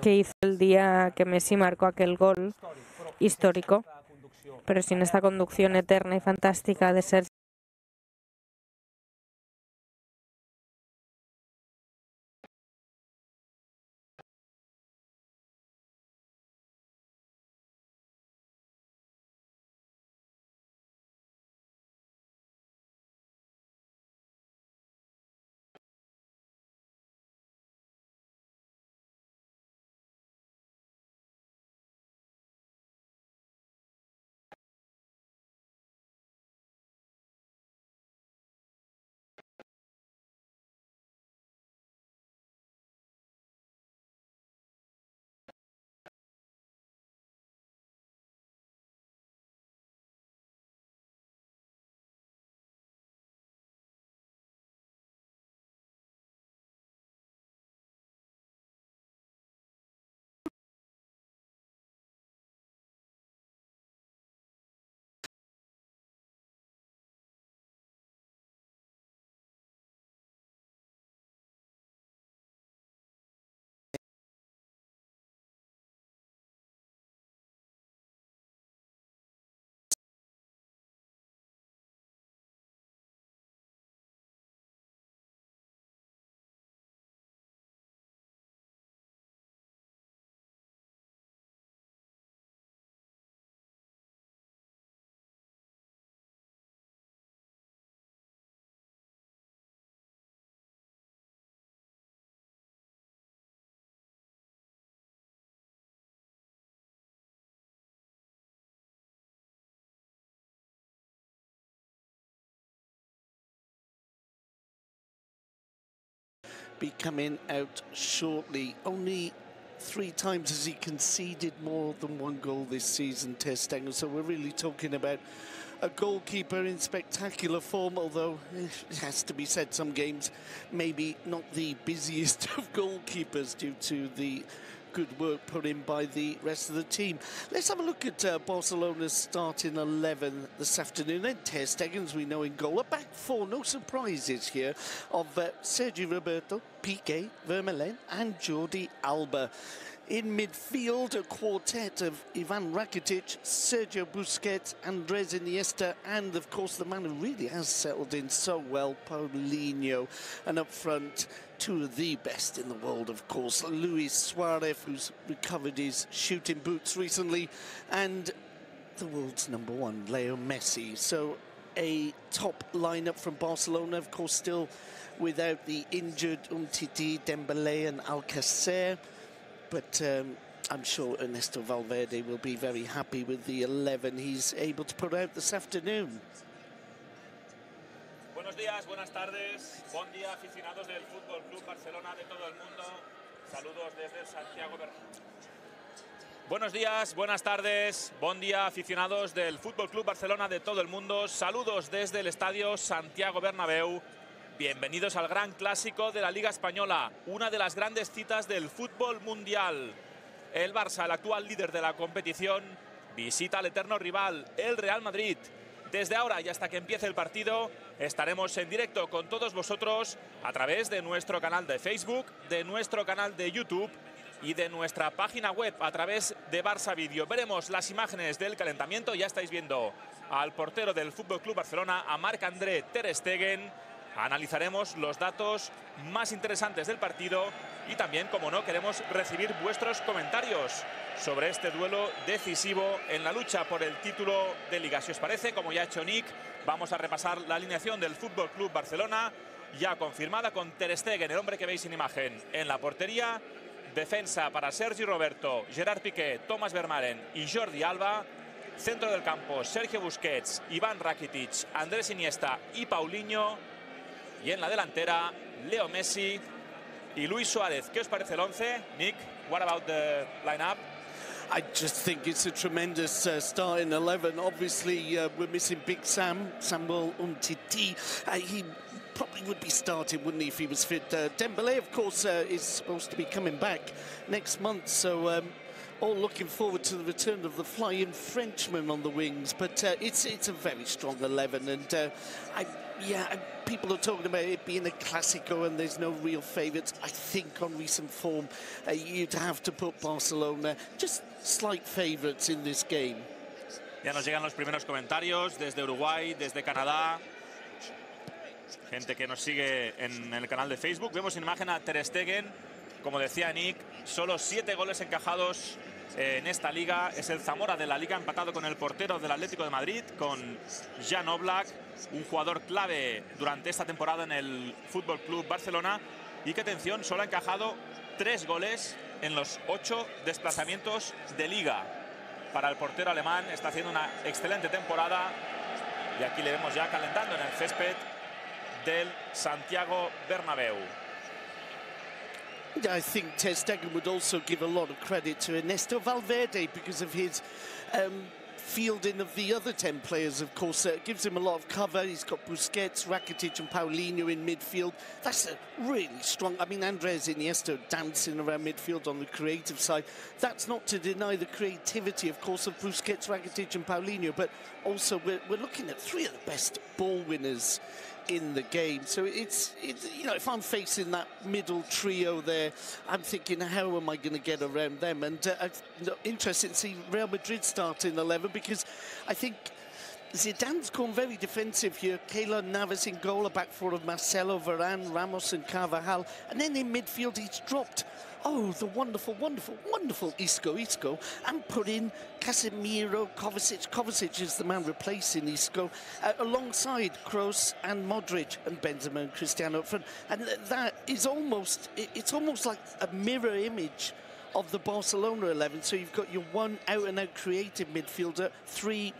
que hizo el día que Messi marcó aquel gol histórico, pero sin esta conducción eterna y fantástica de Sergio. Be coming out shortly. Only 3 times has he conceded more than 1 goal this season, Ter Stegen. So we're really talking about a goalkeeper in spectacular form, although it has to be said, some games maybe not the busiest of goalkeepers due to the good work put in by the rest of the team. Let's have a look at Barcelona's starting 11 this afternoon. Then Ter Stegen, as we know, in goal. A back 4, no surprises here, of Sergi Roberto, Piqué, Vermaelen and Jordi Alba. In midfield, a quartet of Ivan Rakitic, Sergio Busquets, Andres Iniesta, and of course the man who really has settled in so well, Paulinho. And up front, 2 of the best in the world, of course, Luis Suarez, who's recovered his shooting boots recently, and the world's #1, Leo Messi. So a top lineup from Barcelona, of course, still without the injured Umtiti, Dembélé and Alcacer. But I'm sure Ernesto Valverde will be very happy with the 11 he's able to put out this afternoon. Buenos días, buenas tardes, bon día aficionados del Fútbol Club Barcelona de todo el mundo. Saludos desde Santiago Bernabéu. Buenos días, buenas tardes, bon día aficionados del Fútbol Club Barcelona de todo el mundo. Saludos desde el estadio Santiago Bernabéu. Bienvenidos al gran clásico de la Liga Española, una de las grandes citas del fútbol mundial. El Barça, el actual líder de la competición, visita al eterno rival, el Real Madrid. Desde ahora y hasta que empiece el partido, estaremos en directo con todos vosotros a través de nuestro canal de Facebook, de nuestro canal de YouTube y de nuestra página web a través de Barça Vídeo. Veremos las imágenes del calentamiento. Ya estáis viendo al portero del FC Barcelona, a Marc-André Ter Stegen. Analizaremos los datos más interesantes del partido y también, como no, queremos recibir vuestros comentarios sobre este duelo decisivo en la lucha por el título de Liga. Si os parece, como ya ha hecho Nick, vamos a repasar la alineación del FC Barcelona, ya confirmada con Ter Stegen, el hombre que veis en imagen, en la portería. Defensa para Sergi Roberto, Gerard Piqué, Thomas Vermaelen y Jordi Alba. Centro del campo, Sergio Busquets, Ivan Rakitic, Andrés Iniesta y Paulinho. Y en la delantera, Leo Messi y Luis Suárez. ¿Qué os parece el 11? Nick, what about the lineup? I just think it's a tremendous starting 11. Obviously, we're missing Big Sam, Samuel Umtiti. He probably would be starting, wouldn't he, if he was fit. Dembélé, of course, is supposed to be coming back next month. So all looking forward to the return of the flying Frenchman on the wings. But it's a very strong 11. And Yeah, and people are talking about it being a Clásico and there's no real favourites. I think on recent form, you'd have to put Barcelona just slight favourites in this game. Ya nos llegan los primeros comentarios desde Uruguay, desde Canadá. Gente que nos sigue en el canal de Facebook. Vemos en imagen a Ter Stegen. Como decía Nick, solo 7 goles encajados en esta liga. Es el Zamora de la liga, empatado con el portero del Atlético de Madrid, con Jan Oblak, un jugador clave durante esta temporada en el Fútbol Club Barcelona. Y que, atención, solo ha encajado 3 goles en los 8 desplazamientos de liga. Para el portero alemán, está haciendo una excelente temporada. Y aquí le vemos ya calentando en el césped del Santiago Bernabéu. I think Ter Stegen would also give a lot of credit to Ernesto Valverde because of his fielding of the other 10 players, of course. It gives him a lot of cover. He's got Busquets, Rakitic and Paulinho in midfield. That's a really strong... I mean, Andres Iniesta dancing around midfield on the creative side. That's not to deny the creativity, of course, of Busquets, Rakitic and Paulinho, but also we're looking at 3 of the best ball winners in the game. So it's you know, if I'm facing that middle trio there, I'm thinking, how am I going to get around them? And interesting to see Real Madrid start in 11, because I think Zidane's gone very defensive here. Keylor Navas in goal, a back four of Marcelo, Varane, Ramos and Carvajal. And then in midfield, he's dropped, oh, the wonderful, wonderful, wonderful Isco, and put in Casemiro, Kovacic. Kovacic is the man replacing Isco, alongside Kroos and Modric and Benzema and Cristiano up front. And that is almost, it's almost like a mirror image of the Barcelona 11. So you've got your one out-and-out creative midfielder, 3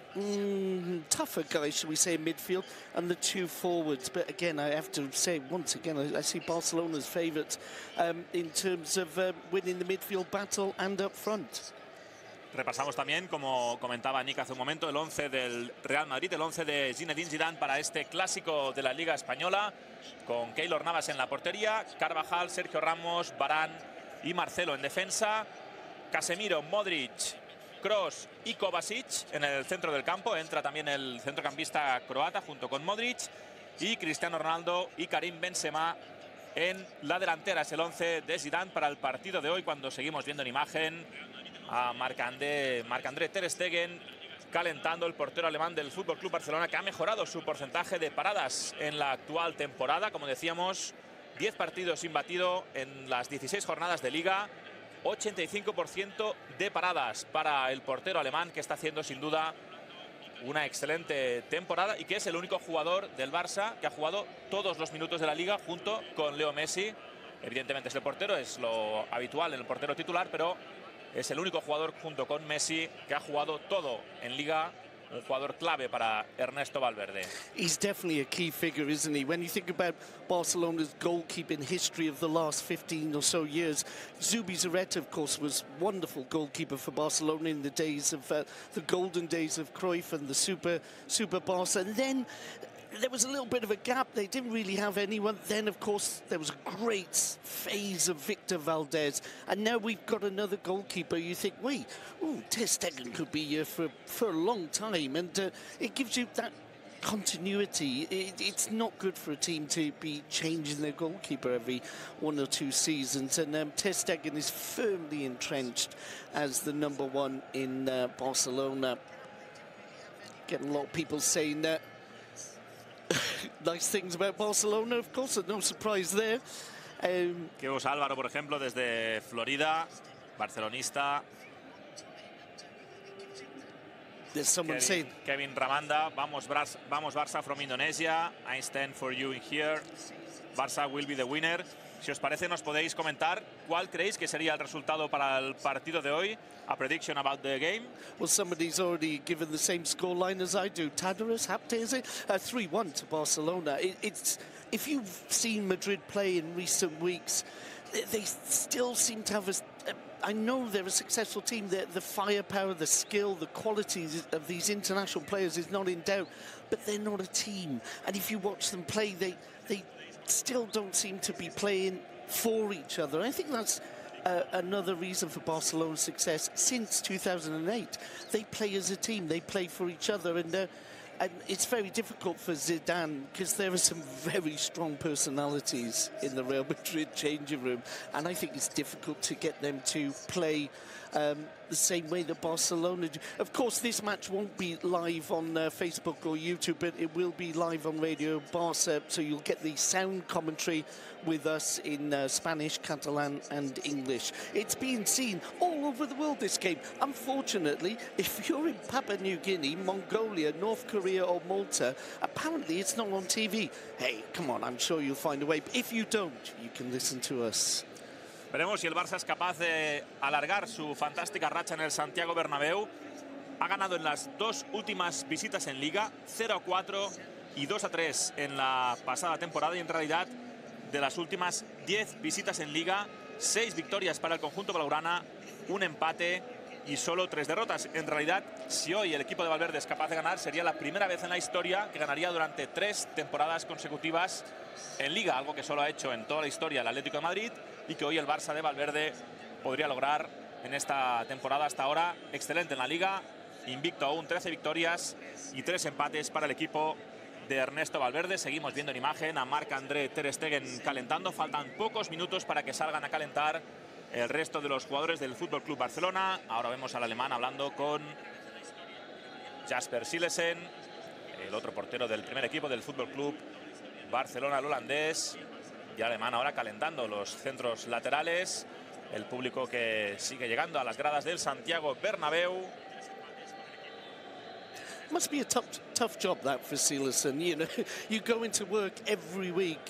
tougher guys, shall we say, in midfield, and the 2 forwards. But again, I have to say, once again, I see Barcelona's favourites in terms of winning the midfield battle and up front. Repasamos también, como comentaba Nick hace un momento, el 11 del Real Madrid, el 11 de Zinedine Zidane para este clásico de la Liga Española, con Keylor Navas en la portería, Carvajal, Sergio Ramos, Varane y Marcelo en defensa, Casemiro, Modric, Kroos y Kovacic en el centro del campo. Entra también el centrocampista croata junto con Modric, y Cristiano Ronaldo y Karim Benzema en la delantera. Es el 11 de Zidane para el partido de hoy, cuando seguimos viendo en imagen a Marc-André Ter Stegen calentando, el portero alemán del FC Barcelona, que ha mejorado su porcentaje de paradas en la actual temporada. Como decíamos, 10 partidos sin batido en las 16 jornadas de Liga, 85% de paradas para el portero alemán, que está haciendo sin duda una excelente temporada y que es el único jugador del Barça que ha jugado todos los minutos de la Liga junto con Leo Messi. Evidentemente es el portero, es lo habitual en el portero titular, pero es el único jugador junto con Messi que ha jugado todo en Liga. Un jugador clave para Ernesto Valverde. He's definitely a key figure, isn't he? When you think about Barcelona's goalkeeping history of the last 15 or so years, Zubizarreta, of course, was wonderful goalkeeper for Barcelona in the days of the golden days of Cruyff and the Super Barça. And then there was a little bit of a gap. They didn't really have anyone. Then, of course, there was a great phase of Victor Valdez. And now we've got another goalkeeper. You think, wait, ooh, Ter Stegen could be here for a long time. And it gives you that continuity. It's not good for a team to be changing their goalkeeper every 1 or 2 seasons. And Ter Stegen is firmly entrenched as the #1 in Barcelona. Getting a lot of people saying that. Nice things about Barcelona, of course, no surprise there. Que vos, Álvaro, por ejemplo, desde Florida, barcelonista. There's someone saying Kevin Ramanda, vamos Barça from Indonesia. I stand for you in here. Barça will be the winner. Si os parece, nos podéis comentar cuál creéis que sería el resultado para el partido de hoy. A prediction about the game. Well, somebody's already given the same scoreline as I do. Tadeusz Hapte, is it? 3-1 to Barcelona. It's if you've seen Madrid play in recent weeks, they still seem to have I know they're a successful team. The firepower, the skill, the qualities of these international players is not in doubt, but they're not a team. And if you watch them play, they still don't seem to be playing for each other. I think that's another reason for Barcelona's success since 2008. They play as a team. They play for each other. And And it's very difficult for Zidane because there are some very strong personalities in the Real Madrid changing room, and I think it's difficult to get them to play the same way that Barcelona do. Of course, this match won't be live on Facebook or YouTube, but it will be live on Radio Barça, so you'll get the sound commentary with us in Spanish, Catalan and English. It's being seen all over the world, this game. Unfortunately, if you're in Papua New Guinea, Mongolia, North Korea or Malta, apparently it's not on TV. Hey, come on, I'm sure you'll find a way. But if you don't, you can listen to us. Veremos si el Barça es capaz de alargar su fantástica racha en el Santiago Bernabéu. Ha ganado en las dos últimas visitas en Liga, 0-4 y 2-3 en la pasada temporada, y en realidad de las últimas 10 visitas en Liga, 6 victorias para el conjunto blaugrana, un empate y solo 3 derrotas. En realidad, si hoy el equipo de Valverde es capaz de ganar, sería la primera vez en la historia que ganaría durante 3 temporadas consecutivas en Liga, algo que solo ha hecho en toda la historia el Atlético de Madrid y que hoy el Barça de Valverde podría lograr en esta temporada hasta ahora. Excelente en la Liga, invicto aún, 13 victorias y 3 empates para el equipo de Ernesto Valverde. Seguimos viendo en imagen a Marc-André ter Stegen calentando. Faltan pocos minutos para que salgan a calentar el resto de los jugadores del Fútbol Club Barcelona. Ahora vemos al alemán hablando con Jasper Silesen, el otro portero del primer equipo del Fútbol Club Barcelona, el holandés. Y el alemán ahora calentando los centros laterales. El público que sigue llegando a las gradas del Santiago Bernabéu. Must be a tough job that for Silesen. You know, you go into work every week,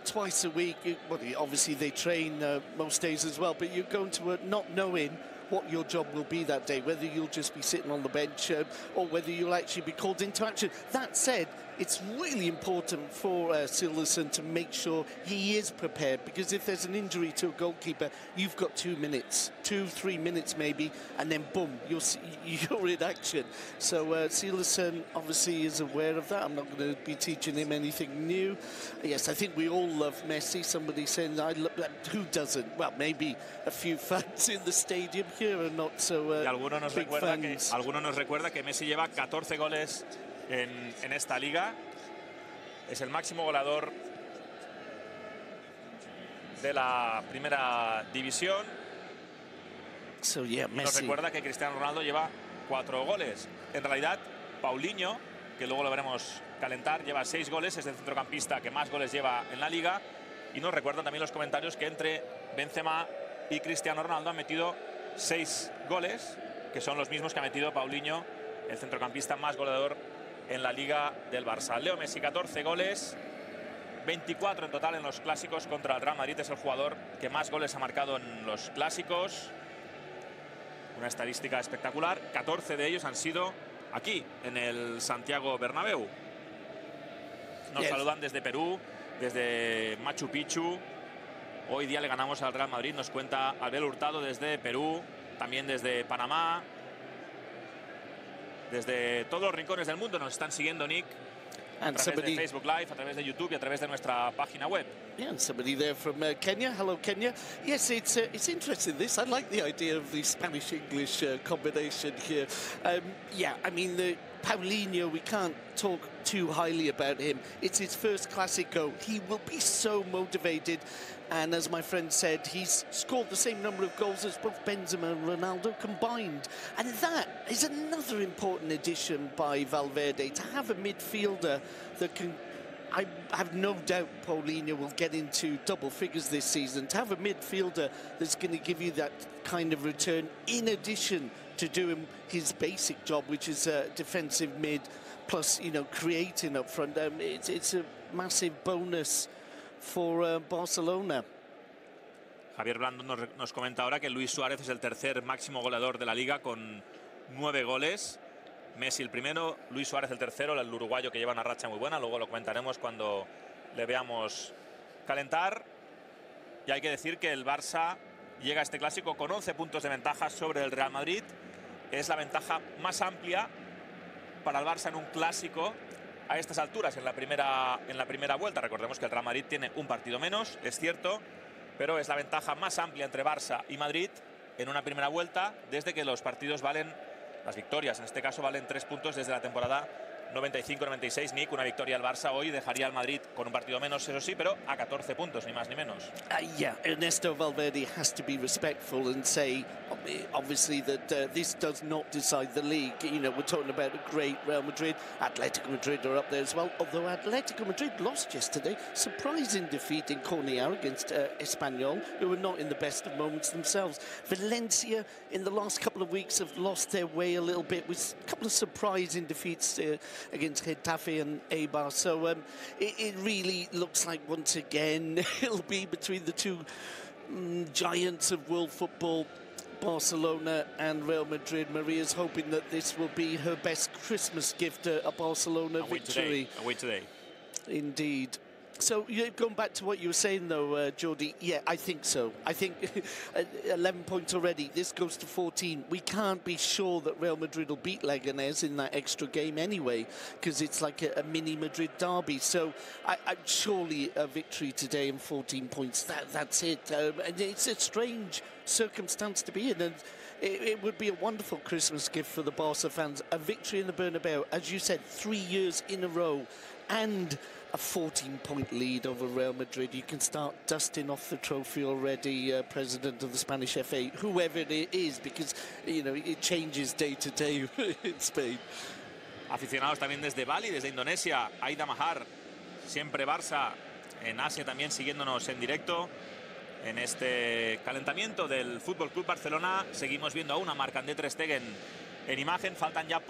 twice a week. Well, obviously they train most days as well, but you're going to work not knowing what your job will be that day, whether you'll just be sitting on the bench or whether you'll actually be called into action. That said, it's really important for Silesen to make sure he is prepared, because if there's an injury to a goalkeeper, you've got 2 minutes, 2-3 minutes maybe, and then boom, you're in action. So Silesen obviously is aware of that. I'm not going to be teaching him anything new. Yes, I think we all love Messi. Somebody saying, who doesn't? Well, maybe a few fans in the stadium here are not so y alguno nos big fans. Alguno nos recuerda que Messi lleva 14 goles en esta liga. Es el máximo goleador de la primera división. So, yeah, nos recuerda que Cristiano Ronaldo lleva 4 goles. En realidad, Paulinho, que luego lo veremos calentar, lleva 6 goles. Es el centrocampista que más goles lleva en la liga. Y nos recuerdan también los comentarios que entre Benzema y Cristiano Ronaldo han metido 6 goles, que son los mismos que ha metido Paulinho, el centrocampista más goleador en la Liga del Barça. Leo Messi, 14 goles, 24 en total en los clásicos contra el Real Madrid. Es el jugador que más goles ha marcado en los clásicos. Una estadística espectacular. 14 de ellos han sido aquí, en el Santiago Bernabéu. Nos saludan desde Perú, desde Machu Picchu. Hoy día le ganamos al Real Madrid, nos cuenta Abel Hurtado desde Perú, también desde Panamá. Desde todos los rincones del mundo nos están siguiendo, Nick, a través de Facebook Live, a través de YouTube y a través de nuestra página web. Yeah, and somebody there from Kenya. Hello, Kenya. Yes, it's interesting, this. I like the idea of the Spanish-English combination here. Yeah, I mean, Paulinho, we can't talk too highly about him. It's his first Clásico. He will be so motivated. And as my friend said, he's scored the same number of goals as both Benzema and Ronaldo combined. And that is another important addition by Valverde, to have a midfielder that can... I have no doubt Paulinho will get into double figures this season. To have a midfielder that's going to give you that kind of return, in addition to doing his basic job, which is defensive mid, plus, you know, creating up front. It's a massive bonus for Barcelona. Javier Blando nos comenta ahora que Luis Suárez es el tercer máximo goleador de la liga con 9 goles. Messi el primero, Luis Suárez el tercero, el uruguayo que lleva una racha muy buena. Luego lo comentaremos cuando le veamos calentar. Y hay que decir que el Barça llega a este clásico con 11 puntos de ventaja sobre el Real Madrid. Es la ventaja más amplia para el Barça en un clásico a estas alturas, en la primera vuelta. Recordemos que el Real Madrid tiene un partido menos, es cierto, pero es la ventaja más amplia entre Barça y Madrid en una primera vuelta desde que los partidos valen, las victorias en este caso valen 3 puntos desde la temporada 95-96, Nick, una victoria al Barça hoy dejaría al Madrid con un partido menos, eso sí, pero a 14 puntos, ni más ni menos. Yeah, Ernesto Valverde has to be respectful and say, obviously, that this does not decide the league. You know, we're talking about a great Real Madrid. Atletico Madrid are up there as well, although Atletico Madrid lost yesterday. Surprising defeat in Cornellà against Espanyol, who were not in the best of moments themselves. Valencia, in the last couple of weeks, have lost their way a little bit with a couple of surprising defeats against Getafe and Eibar. So it really looks like once again it'll be between the two giants of world football, Barcelona and Real Madrid. Maria's hoping that this will be her best Christmas gift, a Barcelona victory. Away today. Indeed. So, going back to what you were saying, though, Jordi, yeah, I think so. I think 11 points already. This goes to 14. We can't be sure that Real Madrid will beat Leganés in that extra game anyway, because it's like a mini Madrid derby. So, I'm surely a victory today and 14 points. That's it. And it's a strange circumstance to be in. And it would be a wonderful Christmas gift for the Barca fans. A victory in the Bernabéu, as you said, 3 years in a row. And a 14-point lead over Real Madrid. You can start dusting off the trophy already, President of the Spanish FA, whoever it is, because, you know, it changes day to day in Spain. Aficionados también desde Bali, desde Indonesia, Aida Mahar, siempre Barça, en Asia también siguiéndonos en directo. En este calentamiento del Fútbol Club Barcelona seguimos viendo aún a Marc-André ter Stegen en imagen. Faltan ya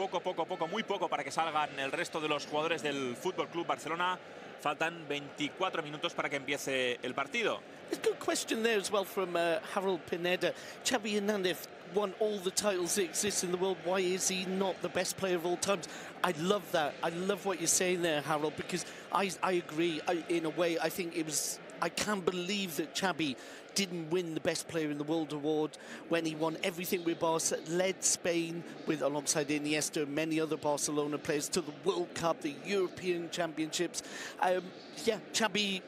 muy poco para que salgan el resto de los jugadores del Fútbol Club Barcelona. Faltan 24 minutos para que empiece el partido. A good question there as well from Harold Pineda. Xavi Hernandez won all the titles that exist in the world. Why is he not the best player of all times? I love that. I love what you're saying there, Harold, because I agree. In a way, I think it was... I can't believe that Xavi didn't win the Best Player in the World award when he won everything with Barca, led Spain with alongside Iniesta and many other Barcelona players to the World Cup, the European Championships. Yeah, Xavi,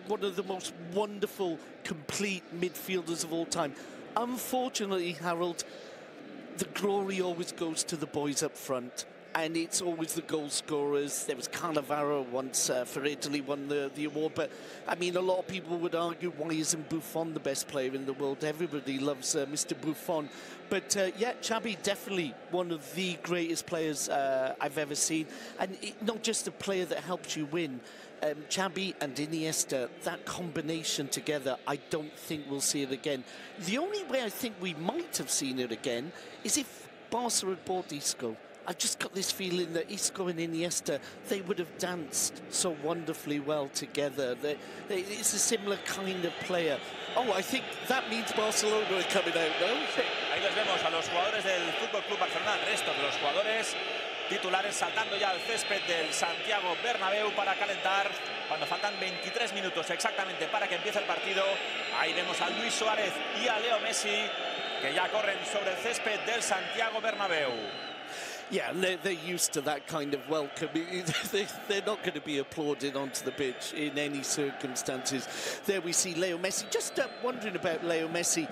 one of the most wonderful, complete midfielders of all time. Unfortunately, Harold, the glory always goes to the boys up front. And it's always the goal scorers. There was Cannavaro once for Italy won the award. But, I mean, a lot of people would argue, why isn't Buffon the best player in the world? Everybody loves Mr. Buffon. But, yeah, Xavi, definitely one of the greatest players I've ever seen. And not just a player that helps you win. Xavi and Iniesta, that combination together, I don't think we'll see it again. The only way I think we might have seen it again is if Barca had bought Isco. I've just got this feeling that Isco and Iniesta, they would have danced so wonderfully well together. It's a similar kind of player. Oh, I think that means Barcelona are coming out, no? Ahí les vemos a los jugadores del Fútbol Club Barcelona, el resto de los jugadores titulares saltando ya al césped del Santiago Bernabéu para calentar cuando faltan 23 minutos exactamente para que empiece el partido. Ahí vemos a Luis Suárez y a Leo Messi que ya corren sobre el césped del Santiago Bernabéu. Yeah, they're used to that kind of welcome. They're not going to be applauded onto the pitch in any circumstances. There we see Leo Messi. Just wondering about Leo Messi.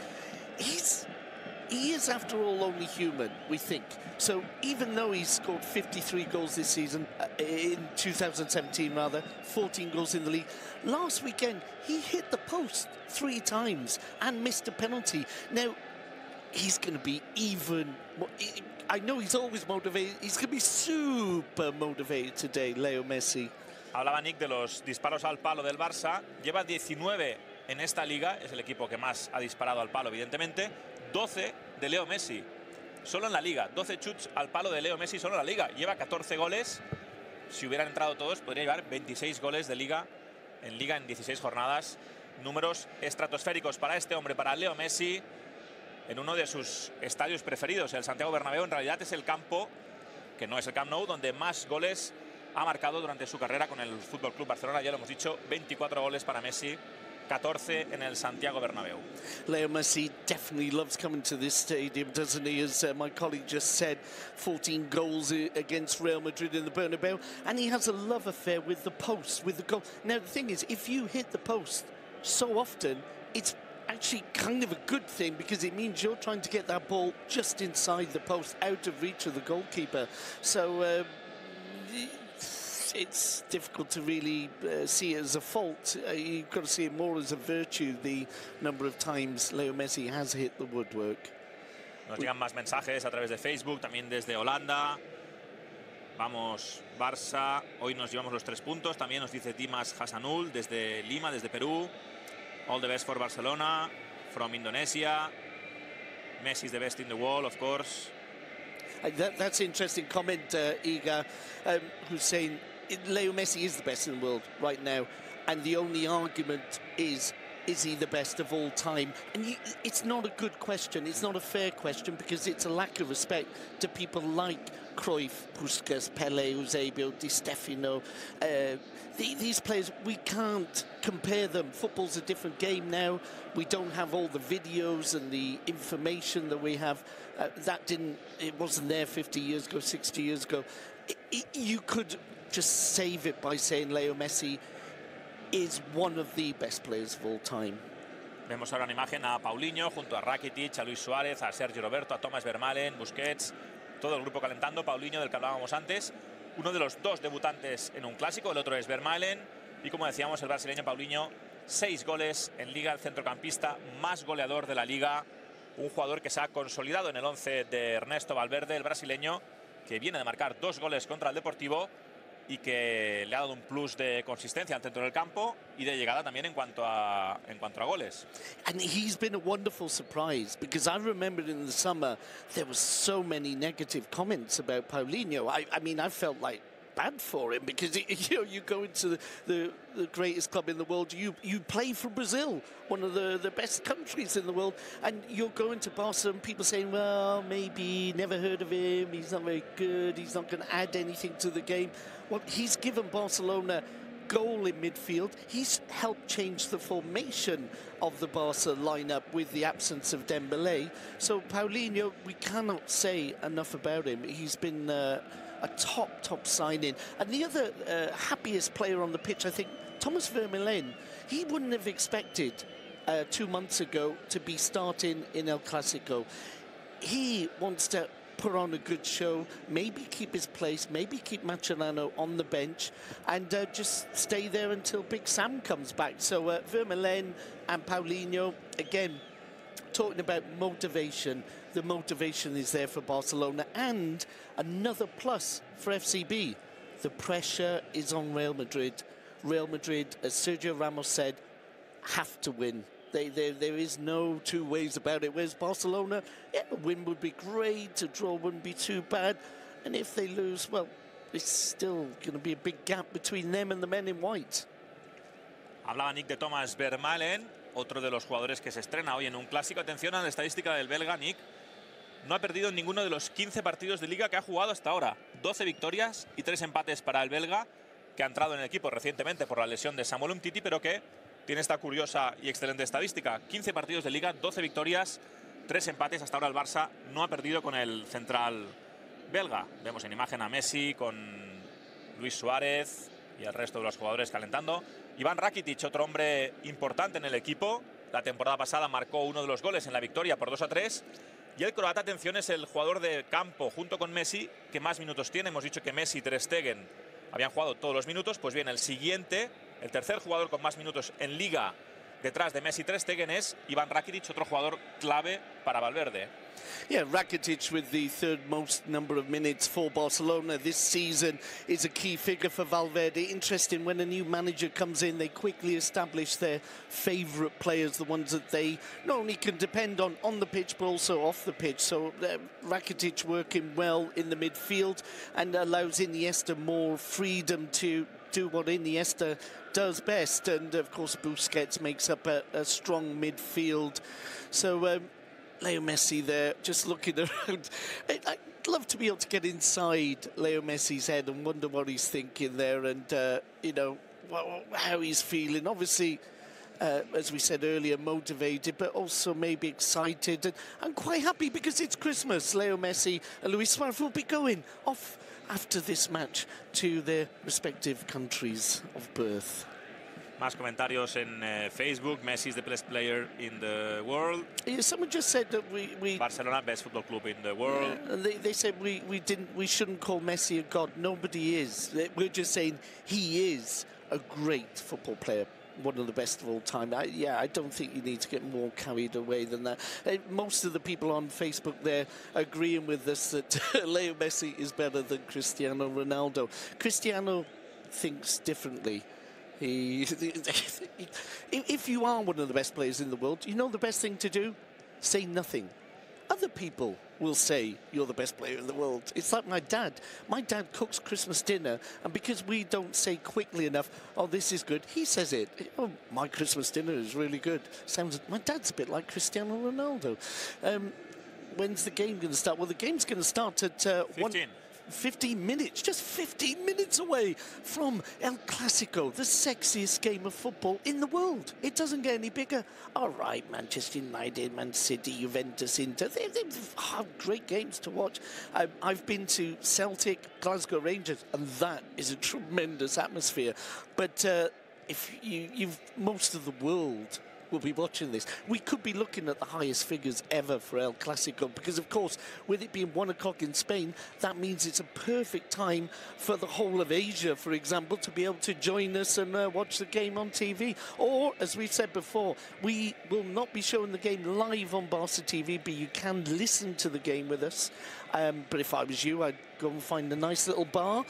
He is, after all, only human, we think. So even though he's scored 53 goals this season, in 2017 rather, 14 goals in the league, last weekend he hit the post 3 times and missed a penalty. Now, he's going to be even more... I know he's always motivated. He's going to be super motivated today, Leo Messi. Hablaba Nick de los disparos al palo del Barça. Lleva 19 en esta liga. Es el equipo que más ha disparado al palo, evidentemente. 12 de Leo Messi. Solo en la liga. 12 chuts al palo de Leo Messi solo en la liga. Lleva 14 goles. Si hubieran entrado todos, podría llevar 26 goles de liga en 16 jornadas. Números estratosféricos para este hombre, para Leo Messi. En uno de sus estadios preferidos, el Santiago Bernabéu, en realidad es el campo, que no es el Camp Nou, donde más goles ha marcado durante su carrera con el Fútbol Club Barcelona. Ya lo hemos dicho, 24 goles para Messi, 14 en el Santiago Bernabéu. Leo Messi definitely loves coming to this stadium, doesn't he? As my colleague just said, 14 goals against Real Madrid in the Bernabéu, and he has a love affair with the post, with the goal. Now, the thing is, if you hit the post so often, it's actually kind of a good thing, because it means you're trying to get that ball just inside the post, out of reach of the goalkeeper. So it's difficult to really see it as a fault. You've got to see it more as a virtue, the number of times Leo Messi has hit the woodwork. Nos llegan más mensajes a través de Facebook, también desde Holanda. Vamos, Barça, hoy nos llevamos los 3 puntos. También nos dice Dimas Hasanul desde Lima, desde Perú. All the best for Barcelona, from Indonesia. Messi's the best in the world, of course. That's an interesting comment, Iga, who's saying Leo Messi is the best in the world right now. And the only argument is he the best of all time? And it's not a good question. It's not a fair question because it's a lack of respect to people like Cruyff, Puskas, Pele, Eusebio, Di Stefano. These players, we can't compare them. Football's a different game now. We don't have all the videos and the information that we have. It wasn't there 50 years ago, 60 years ago. You could just save it by saying Leo Messi is one of the best players of all time. Vemos ahora una imagen a Paulinho junto a Rakitic, a Luis Suárez, a Sergio Roberto, a Thomas Vermaelen, Busquets, todo el grupo calentando. Paulinho, del que hablábamos antes, uno de los 2 debutantes en un clásico, el otro es Vermaelen. Y como decíamos, el brasileño Paulinho, 6 goles en Liga, el centrocampista más goleador de la Liga. Un jugador que se ha consolidado en el 11 de Ernesto Valverde, el brasileño, que viene de marcar 2 goles contra el Deportivo y que le ha dado un plus de consistencia al centro del campo y de llegada también en cuanto a goles. And he's been a wonderful surprise because I remember in the summer there was so many negative comments about Paulinho. I mean, I felt like bad for him because you go into the greatest club in the world, you play for Brazil, one of the best countries in the world, and you're going to Barcelona and people saying, well, maybe never heard of him, he's not very good, he's not going to add anything to the game. Well, he's given Barcelona goal in midfield. He's helped change the formation of the Barca lineup with the absence of Dembélé. So Paulinho, we cannot say enough about him. He's been a top signing. And the other happiest player on the pitch, I think, Thomas Vermaelen. He wouldn't have expected 2 months ago to be starting in El Clasico. He wants to put on a good show, maybe keep his place, maybe keep Mascherano on the bench and just stay there until Big Sam comes back. So Vermaelen and Paulinho, again, talking about motivation. The motivation is there for Barcelona, and another plus for FCB. The pressure is on Real Madrid. Real Madrid, as Sergio Ramos said, have to win. There is no 2 ways about it. Whereas Barcelona, yeah, a win would be great, a draw wouldn't be too bad. And if they lose, well, it's still going to be a big gap between them and the men in white. Hablaba Nick de Thomas Vermaelen, otro de los jugadores que se estrena hoy en un clásico. Atención a la estadística del belga, Nick. No ha perdido en ninguno de los 15 partidos de Liga que ha jugado hasta ahora. 12 victorias y 3 empates para el belga, que ha entrado en el equipo recientemente por la lesión de Samuel Umtiti, pero que tiene esta curiosa y excelente estadística. 15 partidos de Liga, 12 victorias, 3 empates. Hasta ahora el Barça no ha perdido con el central belga. Vemos en imagen a Messi con Luis Suárez y el resto de los jugadores calentando. Iván Rakitic, otro hombre importante en el equipo. La temporada pasada marcó uno de los goles en la victoria por 2-3. Y el croata, atención, es el jugador de campo junto con Messi que más minutos tiene. Hemos dicho que Messi y Ter Stegen habían jugado todos los minutos. Pues bien, el siguiente, el tercer jugador con más minutos en Liga detrás de Messi y Ter Stegen es Iván Rakitic, otro jugador clave para Valverde. Yeah, Rakitic with the 3rd most number of minutes for Barcelona this season is a key figure for Valverde. Interesting, when a new manager comes in, they quickly establish their favourite players, the ones that they not only can depend on the pitch, but also off the pitch. So Rakitic working well in the midfield and allows Iniesta more freedom to do what Iniesta does best. And, of course, Busquets makes up a strong midfield. So Leo Messi there, just looking around. I'd love to be able to get inside Leo Messi's head and wonder what he's thinking there and, you know, how he's feeling. Obviously, as we said earlier, motivated, but also maybe excited and quite happy because it's Christmas. Leo Messi and Luis Suarez will be going off after this match to their respective countries of birth. Más comentarios en Facebook. Messi is the best player in the world. Yeah, someone just said that we Barcelona, best football club in the world. Yeah, they said we shouldn't call Messi a god. Nobody is. We're just saying he is a great football player, one of the best of all time. I don't think you need to get more carried away than that. Most of the people on Facebook there agreeing with us that Leo Messi is better than Cristiano Ronaldo. Cristiano thinks differently. If you are one of the best players in the world, you know the best thing to do? Say nothing. Other people will say you're the best player in the world. It's like my dad. My dad cooks Christmas dinner, and because we don't say quickly enough, oh, this is good, he says it. Oh, my Christmas dinner is really good. My dad's a bit like Cristiano Ronaldo. When's the game going to start? Well, the game's going to start at 15 minutes, just 15 minutes away from El Clasico, the sexiest game of football in the world. It doesn't get any bigger. All right, Manchester United, Man City, Juventus, Inter, they've great games to watch. I've been to Celtic, Glasgow Rangers, and that is a tremendous atmosphere. But if most of the world will be watching this, we could be looking at the highest figures ever for El Clasico, because of course with it being 1 o'clock in Spain, that means it's a perfect time for the whole of Asia, for example, to be able to join us and watch the game on TV. Or, as we've said before, we will not be showing the game live on Barça TV, but you can listen to the game with us. But if I was you, I'd go and find a nice little bar,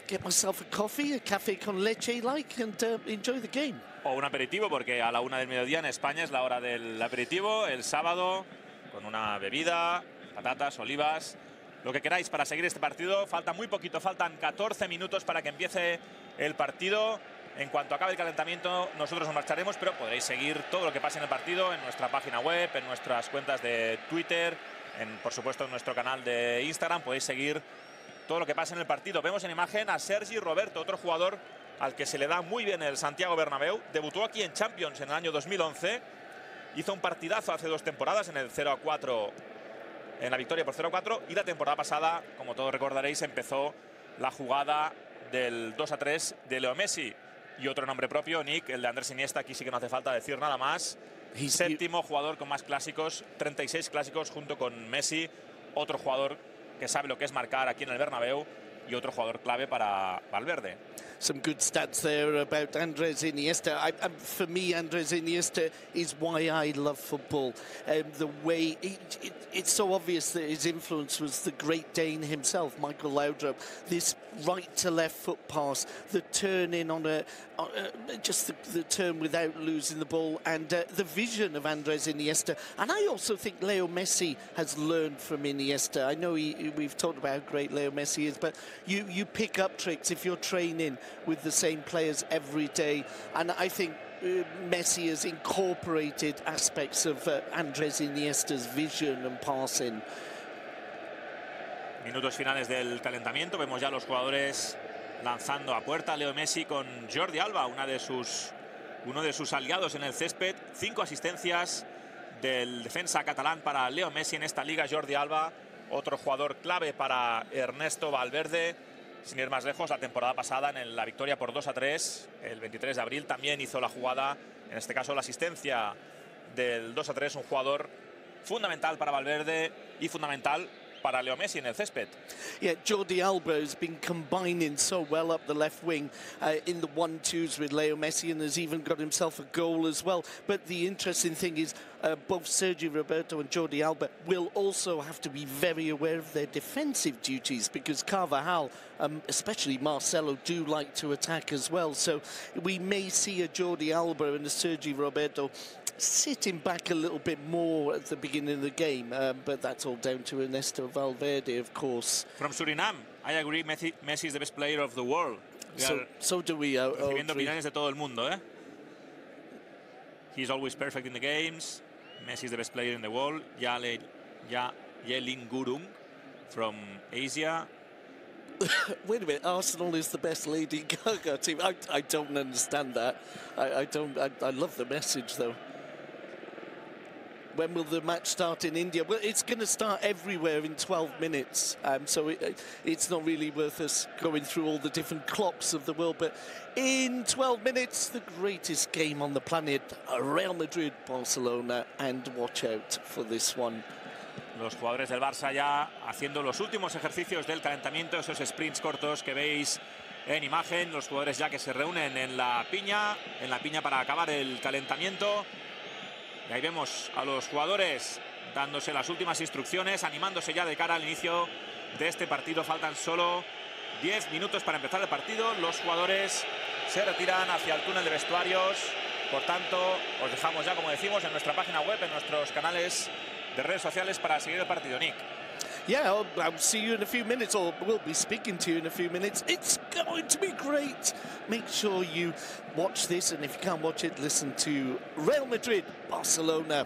get myself a coffee, a café con leche and enjoy the game. O un aperitivo, porque a la 1 del mediodía en España es la hora del aperitivo, el sábado, con una bebida, patatas, olivas, lo que queráis para seguir este partido. Falta muy poquito, faltan 14 minutos para que empiece el partido. En cuanto acabe el calentamiento, nosotros nos marcharemos, pero podréis seguir todo lo que pase en el partido en nuestra página web, en nuestras cuentas de Twitter, por supuesto en nuestro canal de Instagram. Podéis seguir todo lo que pasa en el partido. Vemos en imagen a Sergi Roberto, otro jugador al que se le da muy bien el Santiago Bernabéu. Debutó aquí en Champions en el año 2011. Hizo un partidazo hace 2 temporadas en el 0-4, en la victoria por 0-4. Y la temporada pasada, como todos recordaréis, empezó la jugada del 2-3 de Leo Messi. Y otro nombre propio, Nick, el de Andrés Iniesta. Aquí sí que no hace falta decir nada más. Séptimo jugador con más clásicos, 36 clásicos junto con Messi. Otro jugador que sabe lo que es marcar aquí en el Bernabéu. Y otro jugador clave para Valverde. Some good stats there about Andrés Iniesta. For me, Andrés Iniesta is why I love football. The way it's so obvious that his influence was the Great Dane himself, Michael Laudrup. This right to left foot pass, the turn in on just the turn without losing the ball, and the vision of Andrés Iniesta. And I also think Leo Messi has learned from Iniesta. I know we've talked about how great Leo Messi is, but you pick up tricks if you're training with the same players every day. And I think Messi has incorporated aspects of Andrés Iniesta's vision and passing. Minutos finales del calentamiento. Vemos ya los jugadores lanzando a puerta. Leo Messi con Jordi Alba, uno de sus aliados en el césped. 5 asistencias del defensa catalán para Leo Messi en esta liga. Jordi Alba, otro jugador clave para Ernesto Valverde. Sin ir más lejos, la temporada pasada en la victoria por 2-3, el 23 de abril, también hizo la jugada, en este caso la asistencia del 2-3, un jugador fundamental para Valverde y fundamental para Leo Messi en el césped. Yeah, Jordi Alba has been combining so well up the left wing in the 1-2s with Leo Messi, and has even got himself a goal as well. But the interesting thing is both Sergio Roberto and Jordi Alba will also have to be very aware of their defensive duties, because Carvajal, especially Marcelo, do like to attack as well. So we may see a Jordi Alba and a Sergio Roberto sitting back a little bit more at the beginning of the game, but that's all down to Ernesto Valverde, of course. From Suriname, I agree, Messi is the best player of the world. So do we. Recibiendo opiniones de todo el mundo, ¿eh? He's always perfect in the games. Messi is the best player in the world. Yelin Gurung from Asia. Wait a minute, Arsenal is the best Lady Gaga team. I don't understand that. I love the message, though. when will the match start in India? Well, it's going to start everywhere in 12 minutes. So it's not really worth us going through all the different clocks of the world. But in 12 minutes, the greatest game on the planet, Real Madrid, Barcelona, and watch out for this one. Los jugadores del Barça ya haciendo los últimos ejercicios del calentamiento, esos sprints cortos que veis en imagen. Los jugadores ya que se reúnen en la piña para acabar el calentamiento. Y ahí vemos a los jugadores dándose las últimas instrucciones, animándose ya de cara al inicio de este partido. Faltan solo 10 minutos para empezar el partido. Los jugadores se retiran hacia el túnel de vestuarios. Por tanto, os dejamos ya, como decimos, en nuestra página web, en nuestros canales de redes sociales para seguir el partido. Nick. Yeah, I'll see you in a few minutes, or we'll be speaking to you in a few minutes. It's going to be great. Make sure you watch this, and if you can't watch it, listen to Real Madrid, Barcelona.